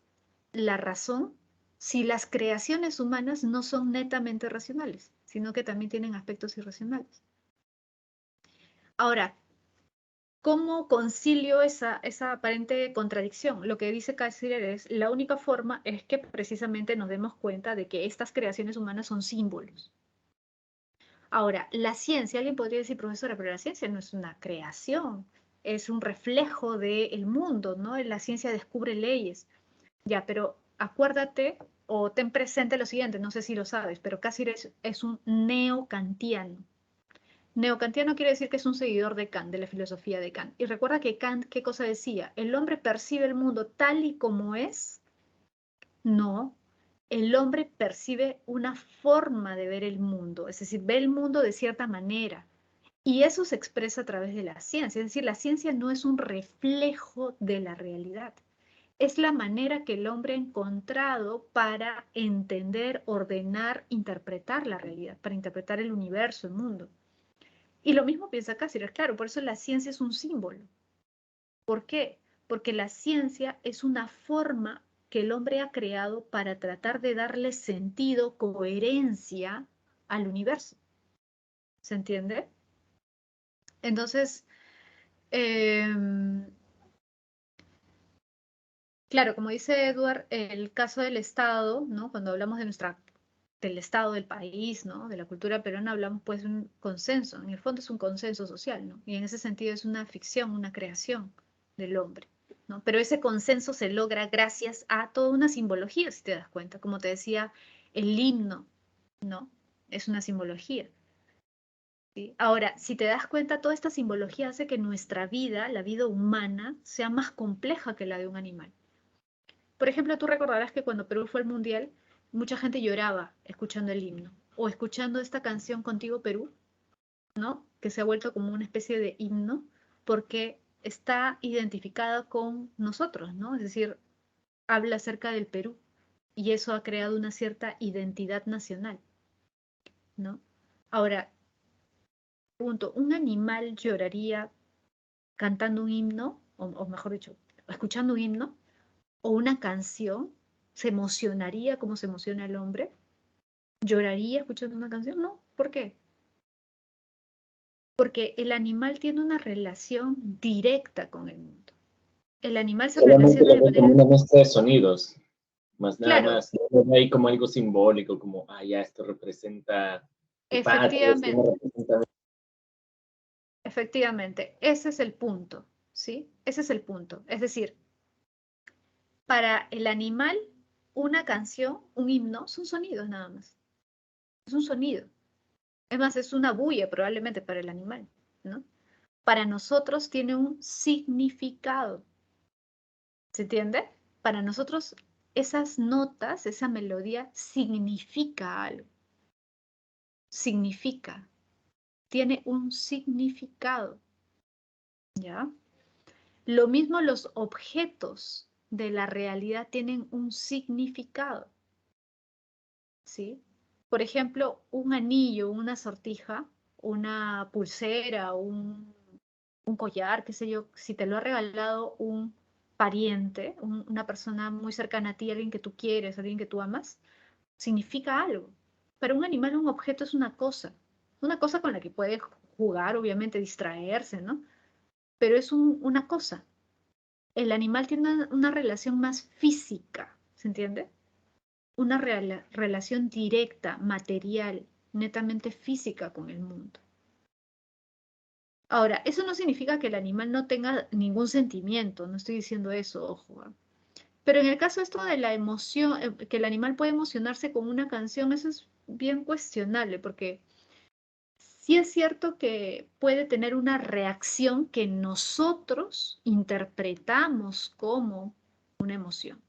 la razón si las creaciones humanas no son netamente racionales, sino que también tienen aspectos irracionales? Ahora, ¿cómo concilio esa aparente contradicción? Lo que dice Cassirer es, la única forma es que precisamente nos demos cuenta de que estas creaciones humanas son símbolos. Ahora, la ciencia, alguien podría decir, profesora, pero la ciencia no es una creación, es un reflejo del mundo, ¿no? La ciencia descubre leyes. Ya, pero acuérdate o ten presente lo siguiente, no sé si lo sabes, pero Cassirer es un neocantiano. Neocantiano quiere decir que es un seguidor de Kant, de la filosofía de Kant. Y recuerda que Kant, ¿qué cosa decía? ¿El hombre percibe el mundo tal y como es? No, el hombre percibe una forma de ver el mundo, es decir, ve el mundo de cierta manera. Y eso se expresa a través de la ciencia, es decir, la ciencia no es un reflejo de la realidad. Es la manera que el hombre ha encontrado para entender, ordenar, interpretar la realidad, para interpretar el universo, el mundo. Y lo mismo piensa Cáceres, claro, por eso la ciencia es un símbolo. ¿Por qué? Porque la ciencia es una forma que el hombre ha creado para tratar de darle sentido, coherencia al universo. ¿Se entiende? Entonces, claro, como dice Edward, el caso del Estado, ¿no? Cuando hablamos del Estado del país, ¿no? De la cultura peruana, hablamos pues de un consenso. En el fondo es un consenso social, ¿no? Y en ese sentido es una ficción, una creación del hombre, ¿no? Pero ese consenso se logra gracias a toda una simbología, si te das cuenta. Como te decía, el himno, ¿no? Es una simbología. ¿Sí? Ahora, si te das cuenta, toda esta simbología hace que nuestra vida, la vida humana, sea más compleja que la de un animal. Por ejemplo, tú recordarás que cuando Perú fue al Mundial, mucha gente lloraba escuchando el himno o escuchando esta canción Contigo Perú, ¿no? Que se ha vuelto como una especie de himno porque está identificada con nosotros, ¿no? Es decir, habla acerca del Perú y eso ha creado una cierta identidad nacional, ¿no? Ahora, pregunto, ¿un animal lloraría cantando un himno, o mejor dicho, escuchando un himno? ¿O una canción? ¿Se emocionaría como se emociona el hombre? ¿Lloraría escuchando una canción? No. ¿Por qué? Porque el animal tiene una relación directa con el mundo. El animal se Solamente relaciona lo de ven como manera... una mezcla de sonidos, más nada Claro, más. No ven ahí como algo simbólico, como, ah, ya, esto representa tu patria, esto no efectivamente. representa efectivamente, ese es el punto, ¿sí? Ese es el punto. Es decir, para el animal, una canción, un himno, son sonidos nada más. Es un sonido. Es más, es una bulla probablemente para el animal, ¿no? Para nosotros tiene un significado. ¿Se entiende? Para nosotros esas notas, esa melodía significa algo. Significa. Tiene un significado. ¿Ya? Lo mismo los objetos de la realidad tienen un significado. ¿Sí? Por ejemplo, un anillo, una sortija, una pulsera, un collar, qué sé yo, si te lo ha regalado un pariente, una persona muy cercana a ti, alguien que tú quieres, alguien que tú amas, significa algo. Para un animal, un objeto es una cosa con la que puede jugar, obviamente, distraerse, ¿no? Pero es una cosa. El animal tiene una relación más física, ¿se entiende? Una relación directa, material, netamente física con el mundo. Ahora, eso no significa que el animal no tenga ningún sentimiento, no estoy diciendo eso, ojo. Pero en el caso esto de la emoción, que el animal puede emocionarse con una canción, eso es bien cuestionable, porque sí es cierto que puede tener una reacción que nosotros interpretamos como una emoción,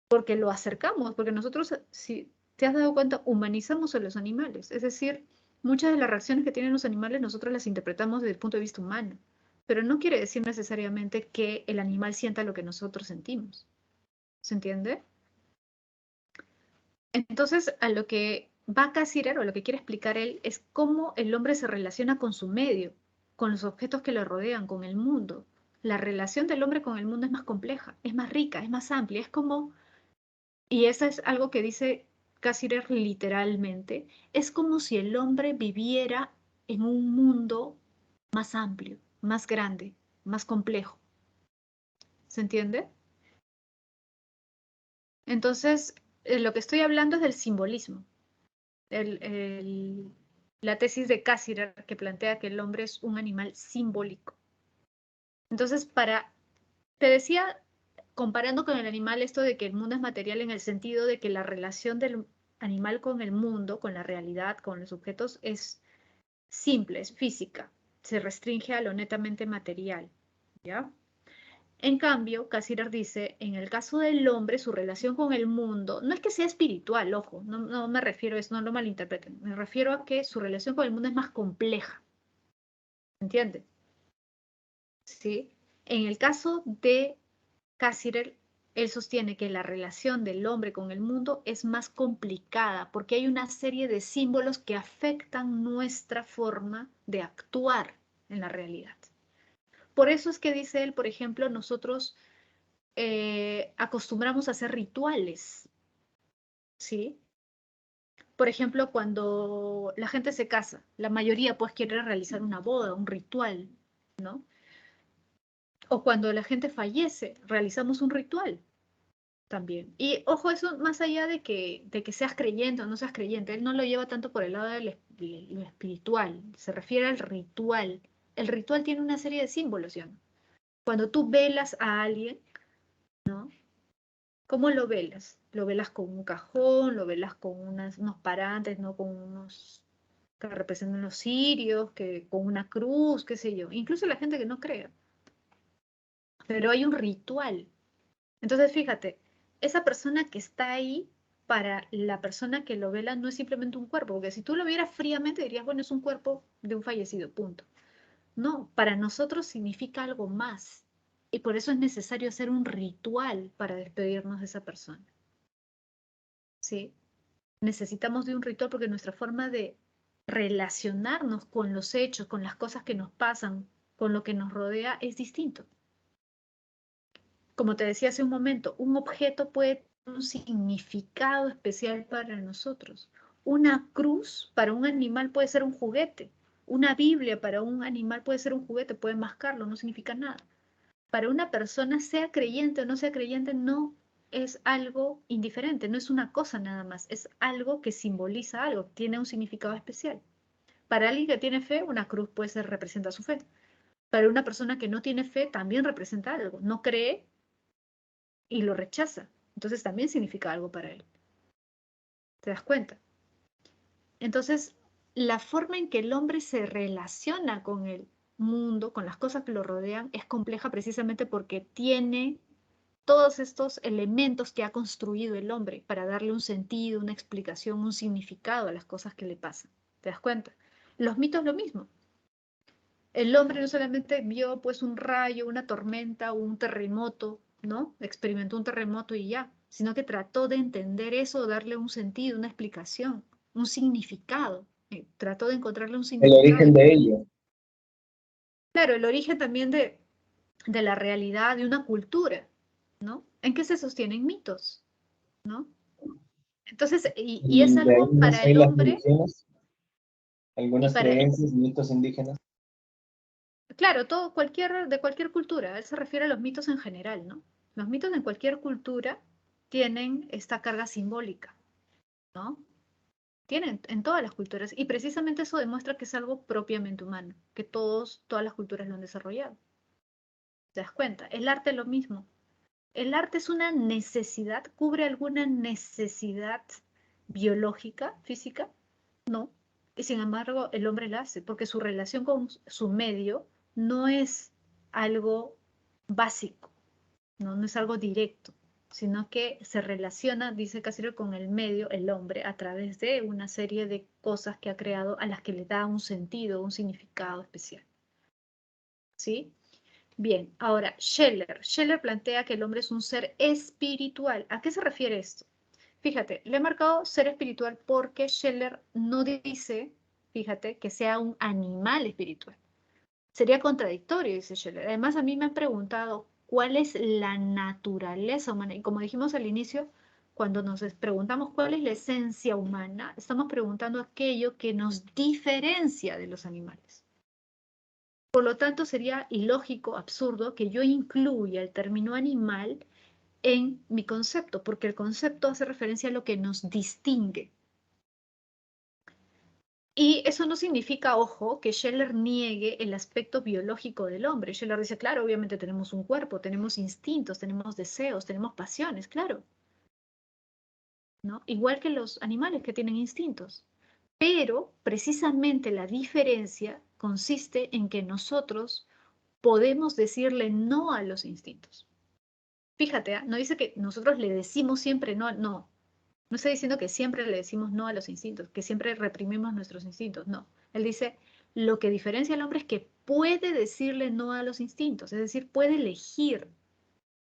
porque lo acercamos, porque nosotros, si te has dado cuenta, humanizamos a los animales, es decir, muchas de las reacciones que tienen los animales nosotros las interpretamos desde el punto de vista humano, pero no quiere decir necesariamente que el animal sienta lo que nosotros sentimos. ¿Se entiende? Entonces, a lo que va Cassirer, o lo que quiere explicar él, es cómo el hombre se relaciona con su medio, con los objetos que lo rodean, con el mundo. La relación del hombre con el mundo es más compleja, es más rica, es más amplia, es como, y eso es algo que dice Cassirer literalmente, es como si el hombre viviera en un mundo más amplio, más grande, más complejo. ¿Se entiende? Entonces, lo que estoy hablando es del simbolismo. La tesis de Cassirer que plantea que el hombre es un animal simbólico. Entonces, te decía, comparando con el animal, esto de que el mundo es material en el sentido de que la relación del animal con el mundo, con la realidad, con los objetos, es simple, es física, se restringe a lo netamente material, ¿ya? En cambio, Cassirer dice, en el caso del hombre, su relación con el mundo, no es que sea espiritual, ojo, no me refiero a eso, no lo malinterpreten, me refiero a que su relación con el mundo es más compleja, ¿entiendes? ¿Sí? En el caso de Cassirer, él sostiene que la relación del hombre con el mundo es más complicada porque hay una serie de símbolos que afectan nuestra forma de actuar en la realidad. Por eso es que dice él, por ejemplo, nosotros acostumbramos a hacer rituales, ¿sí? Por ejemplo, cuando la gente se casa, la mayoría pues quiere realizar una boda, un ritual, ¿no? O cuando la gente fallece, realizamos un ritual también. Y ojo, eso más allá de que seas creyente o no seas creyente, él no lo lleva tanto por el lado de lo espiritual, se refiere al ritual. El ritual tiene una serie de símbolos, ¿ya? Cuando tú velas a alguien, ¿no? ¿Cómo lo velas? Lo velas con un cajón, lo velas con unos parantes, ¿no? Con unos que representan los cirios, con una cruz, qué sé yo. Incluso la gente que no crea. Pero hay un ritual. Entonces, fíjate, esa persona que está ahí, para la persona que lo vela, no es simplemente un cuerpo, porque si tú lo vieras fríamente dirías, bueno, es un cuerpo de un fallecido, punto. No, para nosotros significa algo más. Y por eso es necesario hacer un ritual para despedirnos de esa persona. ¿Sí? Necesitamos de un ritual porque nuestra forma de relacionarnos con los hechos, con las cosas que nos pasan, con lo que nos rodea, es distinto. Como te decía hace un momento, un objeto puede tener un significado especial para nosotros. Una cruz para un animal puede ser un juguete. Una Biblia para un animal puede ser un juguete, puede mascarlo, no significa nada. Para una persona, sea creyente o no sea creyente, no es algo indiferente, no es una cosa nada más, es algo que simboliza algo, tiene un significado especial. Para alguien que tiene fe, una cruz puede ser, representa su fe. Para una persona que no tiene fe, también representa algo. No cree y lo rechaza. Entonces también significa algo para él. ¿Te das cuenta? Entonces, la forma en que el hombre se relaciona con el mundo, con las cosas que lo rodean, es compleja precisamente porque tiene todos estos elementos que ha construido el hombre para darle un sentido, una explicación, un significado a las cosas que le pasan. ¿Te das cuenta? Los mitos lo mismo. El hombre no solamente vio pues un rayo, una tormenta, un terremoto, ¿no? Experimentó un terremoto y ya, sino que trató de entender eso, darle un sentido, una explicación, un significado. Trató de encontrarle un El significado. origen de ello. Claro, el origen también de la realidad, de una cultura, ¿no? ¿En qué se sostienen mitos, ¿no? Entonces, y es Y de ahí algo para nace el las hombre religiones, y algunas para, creencias, mitos indígenas. claro, todo, de cualquier cultura, él se refiere a los mitos en general, ¿no? Los mitos en cualquier cultura tienen esta carga simbólica, ¿no? Tienen en todas las culturas, y precisamente eso demuestra que es algo propiamente humano, que todas las culturas lo han desarrollado. ¿Te das cuenta? El arte es lo mismo. El arte es una necesidad, ¿cubre alguna necesidad biológica, física? No. Y sin embargo, el hombre la hace, porque su relación con su medio no es algo básico, no es algo directo, sino que se relaciona, dice Casimiro, con el medio, el hombre, a través de una serie de cosas que ha creado a las que le da un sentido, un significado especial. ¿Sí? Bien, ahora, Scheller plantea que el hombre es un ser espiritual. ¿A qué se refiere esto? Fíjate, le he marcado ser espiritual porque Scheller no dice, fíjate, que sea un animal espiritual. Sería contradictorio, dice Scheller. Además, a mí me han preguntado cuál es la naturaleza humana. Y como dijimos al inicio, cuando nos preguntamos cuál es la esencia humana, estamos preguntando aquello que nos diferencia de los animales. Por lo tanto, sería ilógico, absurdo, que yo incluya el término animal en mi concepto, porque el concepto hace referencia a lo que nos distingue. Y eso no significa, ojo, que Scheller niegue el aspecto biológico del hombre. Scheller dice, claro, obviamente tenemos un cuerpo, tenemos instintos, tenemos deseos, tenemos pasiones, claro, ¿no? Igual que los animales que tienen instintos. Pero precisamente la diferencia consiste en que nosotros podemos decirle no a los instintos. Fíjate, no dice que nosotros le decimos siempre no, no. No está diciendo que siempre le decimos no a los instintos, que siempre reprimimos nuestros instintos, no. Él dice, lo que diferencia al hombre es que puede decirle no a los instintos, es decir, puede elegir.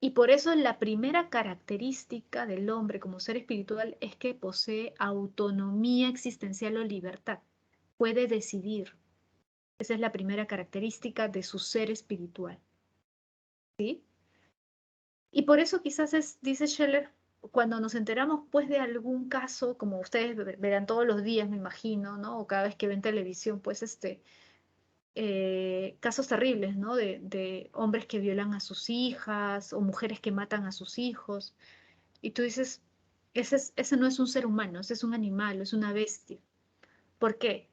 Y por eso la primera característica del hombre como ser espiritual es que posee autonomía existencial o libertad. Puede decidir. Esa es la primera característica de su ser espiritual. ¿Sí? Y por eso quizás dice Scheller, cuando nos enteramos pues de algún caso, como ustedes verán todos los días, me imagino, ¿no? O cada vez que ven televisión, pues casos terribles, ¿no? De hombres que violan a sus hijas o mujeres que matan a sus hijos. Y tú dices, ese no es un ser humano, ese es un animal, es una bestia. ¿Por qué?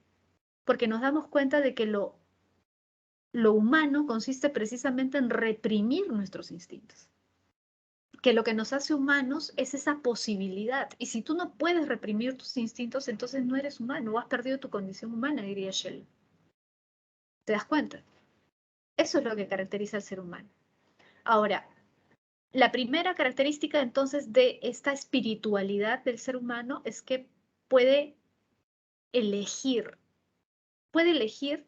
Porque nos damos cuenta de que lo humano consiste precisamente en reprimir nuestros instintos. Que lo que nos hace humanos es esa posibilidad. Y si tú no puedes reprimir tus instintos, entonces no eres humano, o has perdido tu condición humana, diría Shelley. ¿Te das cuenta? Eso es lo que caracteriza al ser humano. Ahora, la primera característica entonces de esta espiritualidad del ser humano es que puede elegir, puede elegir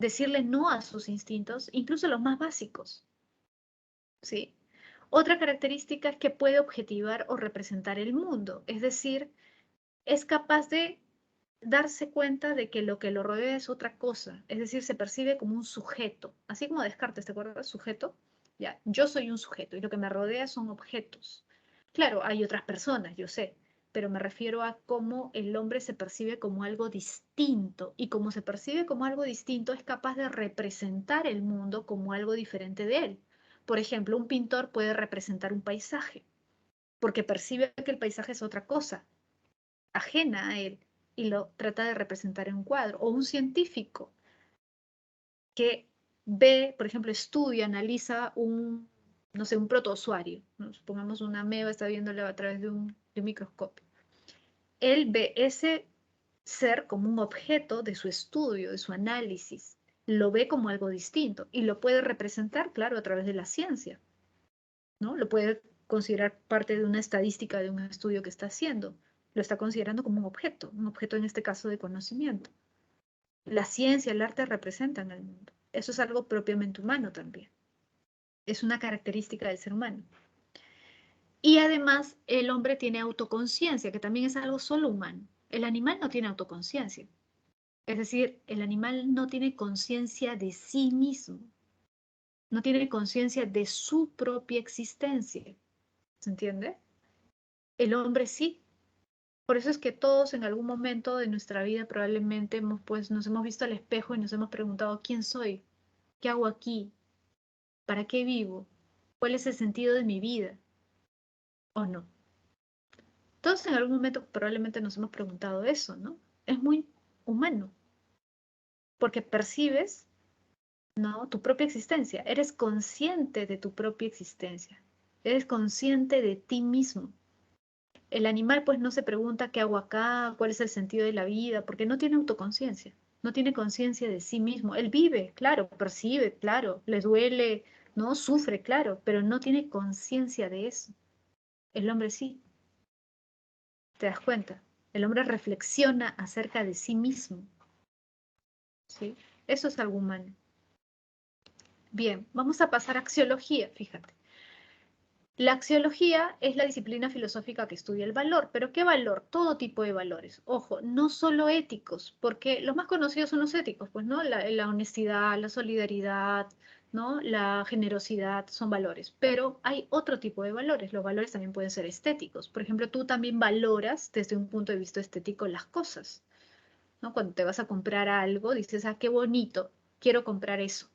decirle no a sus instintos, incluso los más básicos, ¿sí? Otra característica es que puede objetivar o representar el mundo, es decir, es capaz de darse cuenta de que lo que lo rodea es otra cosa, es decir, se percibe como un sujeto, así como Descartes, ¿te acuerdas? Sujeto, ya, yo soy un sujeto y lo que me rodea son objetos. Claro, hay otras personas, yo sé, pero me refiero a cómo el hombre se percibe como algo distinto y como se percibe como algo distinto es capaz de representar el mundo como algo diferente de él. Por ejemplo, un pintor puede representar un paisaje porque percibe que el paisaje es otra cosa, ajena a él. y lo trata de representar en un cuadro. O un científico que ve, por ejemplo, estudia, analiza un, no sé, un protozoorio, ¿no? Supongamos una ameba está viéndolo a través de un microscopio. Él ve ese ser como un objeto de su estudio, de su análisis. Lo ve como algo distinto y lo puede representar, claro, a través de la ciencia, ¿no? Lo puede considerar parte de una estadística de un estudio que está haciendo. Lo está considerando como un objeto en este caso de conocimiento. La ciencia, el arte representan el mundo. Eso es algo propiamente humano también. Es una característica del ser humano. Y además el hombre tiene autoconciencia, que también es algo solo humano. El animal no tiene autoconciencia. Es decir, el animal no tiene conciencia de sí mismo. No tiene conciencia de su propia existencia. ¿Se entiende? El hombre sí. Por eso es que todos en algún momento de nuestra vida probablemente nos hemos visto al espejo y nos hemos preguntado, ¿quién soy? ¿Qué hago aquí? ¿Para qué vivo? ¿Cuál es el sentido de mi vida? ¿O no? Todos en algún momento probablemente nos hemos preguntado eso, ¿no? Es muy humano, porque percibes, ¿no? Tu propia existencia, eres consciente de tu propia existencia, eres consciente de ti mismo. El animal pues no se pregunta qué hago acá, cuál es el sentido de la vida, porque no tiene autoconciencia, no tiene conciencia de sí mismo. Él vive, claro, percibe, claro, le duele, ¿no? Sufre, claro, pero no tiene conciencia de eso. El hombre sí. ¿Te das cuenta? El hombre reflexiona acerca de sí mismo, ¿sí? Eso es algo humano. Bien, vamos a pasar a axiología, fíjate. La axiología es la disciplina filosófica que estudia el valor, pero ¿qué valor? Todo tipo de valores. Ojo, no solo éticos, porque los más conocidos son los éticos, pues, ¿no? La honestidad, la solidaridad, ¿no? La generosidad son valores, pero hay otro tipo de valores. Los valores también pueden ser estéticos. Por ejemplo, tú también valoras desde un punto de vista estético las cosas, ¿no? Cuando te vas a comprar algo, dices, ah, qué bonito, quiero comprar eso.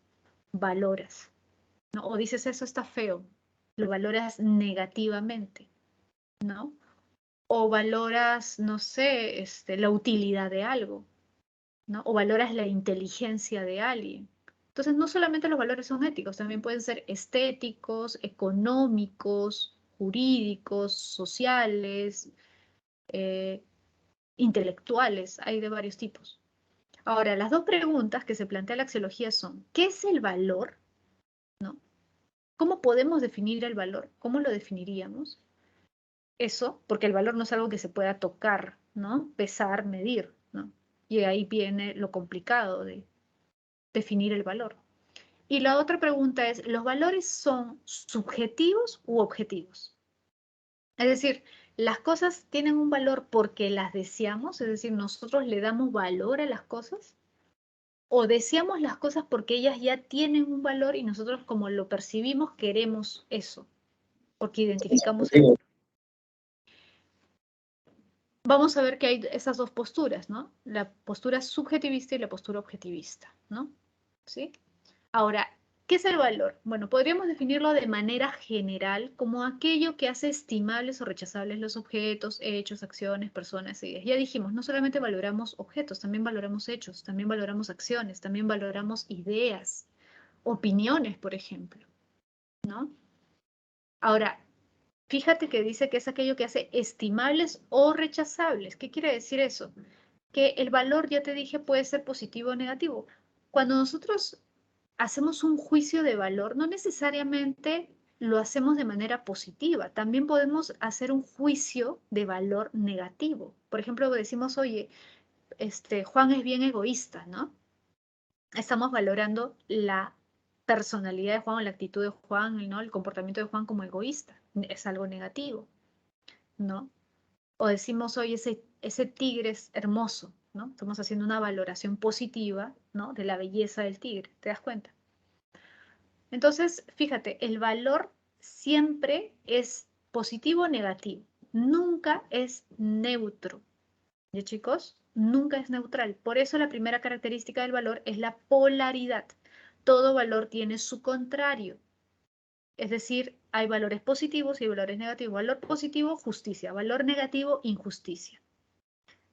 Valoras, ¿no? O dices, eso está feo, lo valoras negativamente, ¿no? O valoras, no sé, la utilidad de algo, ¿no? O valoras la inteligencia de alguien. Entonces, no solamente los valores son éticos, también pueden ser estéticos, económicos, jurídicos, sociales, eh, intelectuales, hay de varios tipos. Ahora, las dos preguntas que se plantea la axiología son, ¿qué es el valor? ¿No? ¿Cómo podemos definir el valor? ¿Cómo lo definiríamos? Eso, porque el valor no es algo que se pueda tocar, ¿no? Pesar, medir, ¿no? Y ahí viene lo complicado de definir el valor. Y la otra pregunta es, ¿los valores son subjetivos u objetivos? Es decir, ¿las cosas tienen un valor porque las deseamos? Es decir, ¿nosotros le damos valor a las cosas? ¿O deseamos las cosas porque ellas ya tienen un valor y nosotros como lo percibimos queremos eso? Porque identificamos el... Vamos a ver que hay esas dos posturas, ¿no? La postura subjetivista y la postura objetivista, ¿no? ¿Sí? Ahora, ¿qué es el valor? Bueno, podríamos definirlo de manera general como aquello que hace estimables o rechazables los objetos, hechos, acciones, personas, ideas. Ya dijimos, no solamente valoramos objetos, también valoramos hechos, también valoramos acciones, también valoramos ideas, opiniones, por ejemplo, ¿no? Ahora, fíjate que dice que es aquello que hace estimables o rechazables. ¿Qué quiere decir eso? Que el valor, ya te dije, puede ser positivo o negativo. Cuando nosotros hacemos un juicio de valor, no necesariamente lo hacemos de manera positiva. También podemos hacer un juicio de valor negativo. Por ejemplo, decimos, oye, Juan es bien egoísta, ¿no? Estamos valorando la personalidad de Juan o la actitud de Juan, ¿no? El comportamiento de Juan como egoísta. Es algo negativo, ¿no? O decimos, oye, ese tigre es hermoso, ¿no? Estamos haciendo una valoración positiva, ¿no? De la belleza del tigre, ¿te das cuenta? Entonces, fíjate, el valor siempre es positivo o negativo, nunca es neutro. ¿Ya, chicos? Nunca es neutral. Por eso la primera característica del valor es la polaridad. Todo valor tiene su contrario. Es decir, hay valores positivos y valores negativos. Valor positivo, justicia. Valor negativo, injusticia.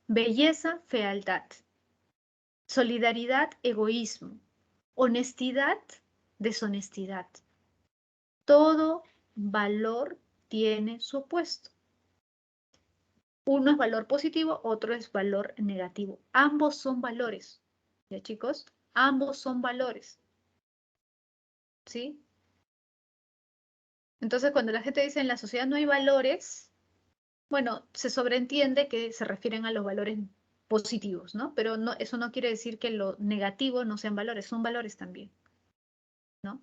Belleza, fealdad. Solidaridad, egoísmo. Honestidad, deshonestidad. Todo valor tiene su opuesto. Uno es valor positivo, otro es valor negativo. Ambos son valores. ¿Ya, chicos? Ambos son valores. ¿Sí? Entonces, cuando la gente dice en la sociedad no hay valores, bueno, se sobreentiende que se refieren a los valores positivos, ¿no? Pero no, eso no quiere decir que lo negativo no sean valores, son valores también, ¿no?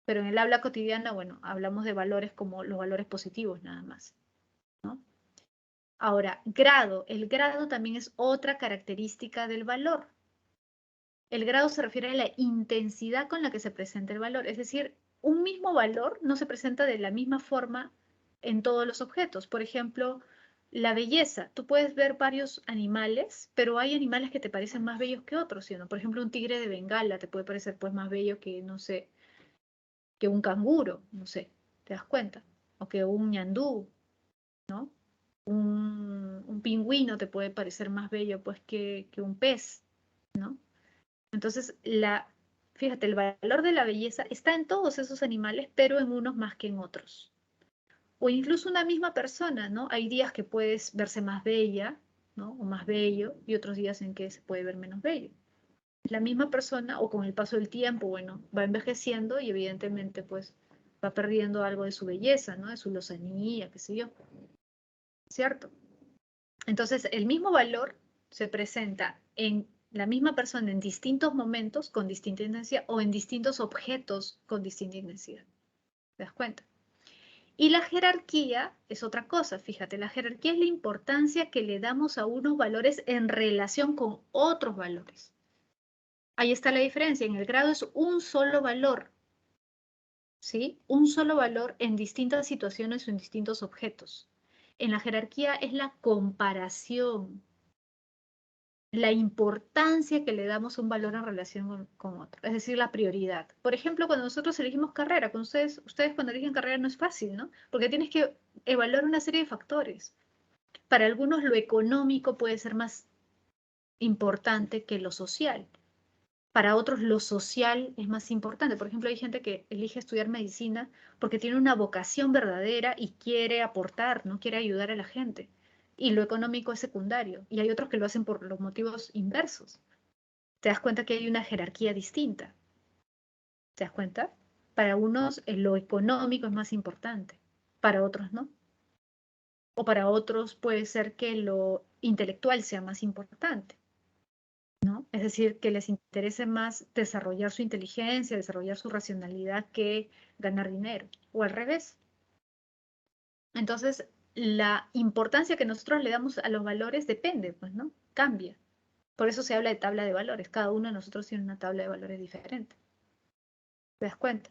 Pero en el habla cotidiana, bueno, hablamos de valores como los valores positivos nada más, ¿no? Ahora, grado. El grado también es otra característica del valor. El grado se refiere a la intensidad con la que se presenta el valor. Es decir, un mismo valor no se presenta de la misma forma en todos los objetos. Por ejemplo, la belleza. Tú puedes ver varios animales, pero hay animales que te parecen más bellos que otros, ¿sí o no? Por ejemplo, un tigre de Bengala te puede parecer pues más bello que, no sé, que un canguro, no sé, ¿te das cuenta? O que un ñandú, ¿no? Un pingüino te puede parecer más bello pues que un pez, ¿no? Entonces, fíjate, el valor de la belleza está en todos esos animales, pero en unos más que en otros. O incluso una misma persona, ¿no? Hay días que puedes verse más bella, ¿no? O más bello, y otros días en que se puede ver menos bello. La misma persona, o con el paso del tiempo, bueno, va envejeciendo y evidentemente, pues, va perdiendo algo de su belleza, ¿no? De su lozanía, qué sé yo. ¿Cierto? Entonces, el mismo valor se presenta en la misma persona en distintos momentos con distinta intensidad o en distintos objetos con distinta intensidad. ¿Te das cuenta? Y la jerarquía es otra cosa, fíjate, la jerarquía es la importancia que le damos a unos valores en relación con otros valores. Ahí está la diferencia, en el grado es un solo valor, ¿sí? Un solo valor en distintas situaciones o en distintos objetos. En la jerarquía es la comparación, la importancia que le damos a un valor en relación con otro, es decir, la prioridad. Por ejemplo, cuando nosotros elegimos carrera, con ustedes cuando eligen carrera no es fácil, ¿no? Porque tienes que evaluar una serie de factores. Para algunos lo económico puede ser más importante que lo social. Para otros lo social es más importante. Por ejemplo, hay gente que elige estudiar medicina porque tiene una vocación verdadera y quiere aportar, ¿no? Quiere ayudar a la gente. Y lo económico es secundario. Y hay otros que lo hacen por los motivos inversos. Te das cuenta que hay una jerarquía distinta. ¿Te das cuenta? Para unos lo económico es más importante, para otros no. O para otros puede ser que lo intelectual sea más importante, ¿no? Es decir, que les interese más desarrollar su inteligencia, desarrollar su racionalidad que ganar dinero, o al revés. Entonces, la importancia que nosotros le damos a los valores depende, pues, ¿no? Cambia. Por eso se habla de tabla de valores. Cada uno de nosotros tiene una tabla de valores diferente. ¿Te das cuenta?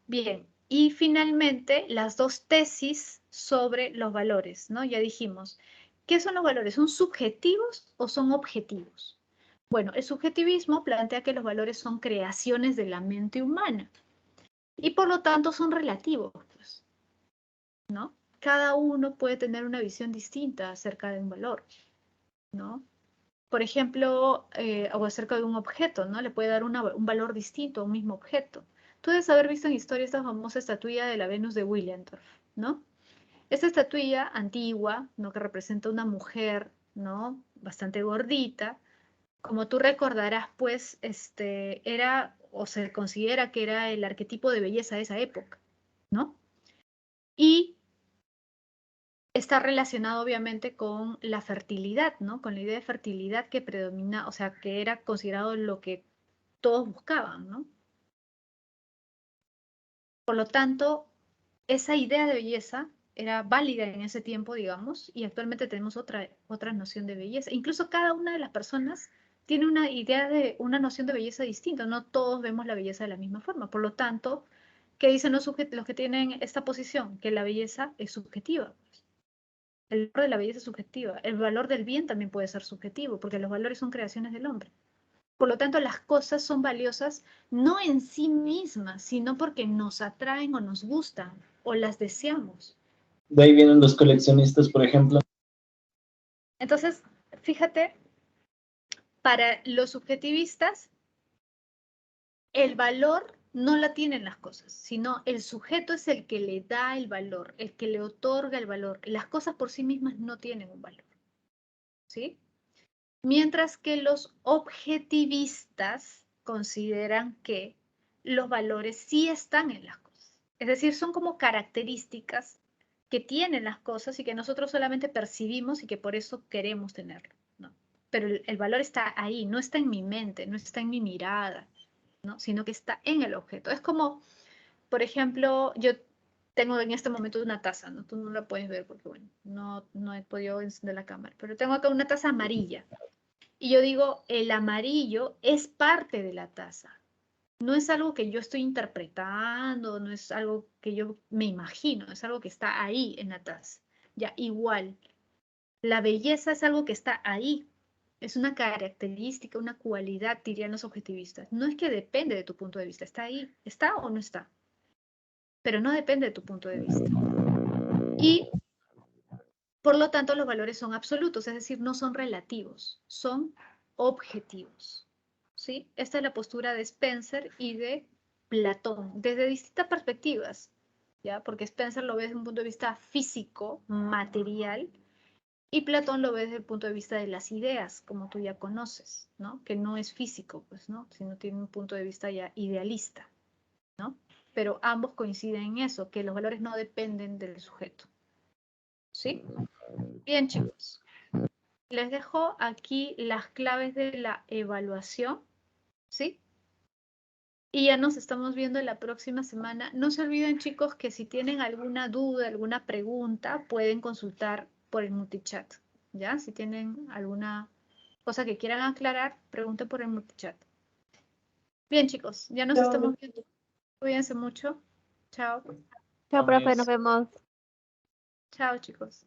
Bien, y finalmente las dos tesis sobre los valores, ¿no? Ya dijimos, ¿qué son los valores? ¿Son subjetivos o son objetivos? Bueno, el subjetivismo plantea que los valores son creaciones de la mente humana y por lo tanto son relativos, pues, ¿no? Cada uno puede tener una visión distinta acerca de un valor, ¿no? Por ejemplo, o acerca de un objeto, ¿no? Le puede dar un valor distinto a un mismo objeto. Tú debes haber visto en historia esta famosa estatuilla de la Venus de Willendorf, ¿no? Esta estatuilla antigua, ¿no? Que representa una mujer, ¿no? Bastante gordita. Como tú recordarás, pues, era, o se considera que era el arquetipo de belleza de esa época, ¿no? Y está relacionado obviamente con la fertilidad, ¿no? Con la idea de fertilidad que predomina, o sea, que era considerado lo que todos buscaban, ¿no? Por lo tanto, esa idea de belleza era válida en ese tiempo, digamos, y actualmente tenemos otra noción de belleza. Incluso cada una de las personas tiene una idea de, una noción de belleza distinta, no todos vemos la belleza de la misma forma. Por lo tanto, ¿qué dicen los que tienen esta posición? Que la belleza es subjetiva. El valor de la belleza es subjetiva. El valor del bien también puede ser subjetivo, porque los valores son creaciones del hombre. Por lo tanto, las cosas son valiosas no en sí mismas, sino porque nos atraen o nos gustan o las deseamos. De ahí vienen los coleccionistas, por ejemplo. Entonces, fíjate, para los subjetivistas, el valor no la tienen las cosas, sino el sujeto es el que le da el valor, el que le otorga el valor. Las cosas por sí mismas no tienen un valor, ¿sí? Mientras que los objetivistas consideran que los valores sí están en las cosas. Es decir, son como características que tienen las cosas y que nosotros solamente percibimos y que por eso queremos tenerlo, ¿no? Pero el valor está ahí, no está en mi mente, no está en mi mirada, ¿no? Sino que está en el objeto. Es como, por ejemplo, yo tengo en este momento una taza, ¿no? Tú no la puedes ver porque, bueno, no he podido encender la cámara, pero tengo acá una taza amarilla. Y yo digo, el amarillo es parte de la taza. No es algo que yo estoy interpretando, no es algo que yo me imagino, es algo que está ahí en la taza. Ya, igual, la belleza es algo que está ahí. Es una característica, una cualidad, dirían los objetivistas. No es que depende de tu punto de vista, está ahí, está o no está, pero no depende de tu punto de vista. Y por lo tanto, los valores son absolutos, es decir, no son relativos, son objetivos. ¿Sí? Esta es la postura de Spencer y de Platón, desde distintas perspectivas, ¿ya? Porque Spencer lo ve desde un punto de vista físico, material, y Platón lo ve desde el punto de vista de las ideas, como tú ya conoces, ¿no? Que no es físico, pues, ¿no? Sino tiene un punto de vista ya idealista, ¿no? Pero ambos coinciden en eso, que los valores no dependen del sujeto, ¿sí? Bien, chicos. Les dejo aquí las claves de la evaluación, ¿sí? Y ya nos estamos viendo la próxima semana. No se olviden, chicos, que si tienen alguna duda, alguna pregunta, pueden consultar por el multichat, ¿ya? Si tienen alguna cosa que quieran aclarar, pregunten por el multichat. Bien, chicos, ya nos estamos viendo. Cuídense mucho. Chao. Chao, profe, nos Adiós. vemos. Chao, chicos.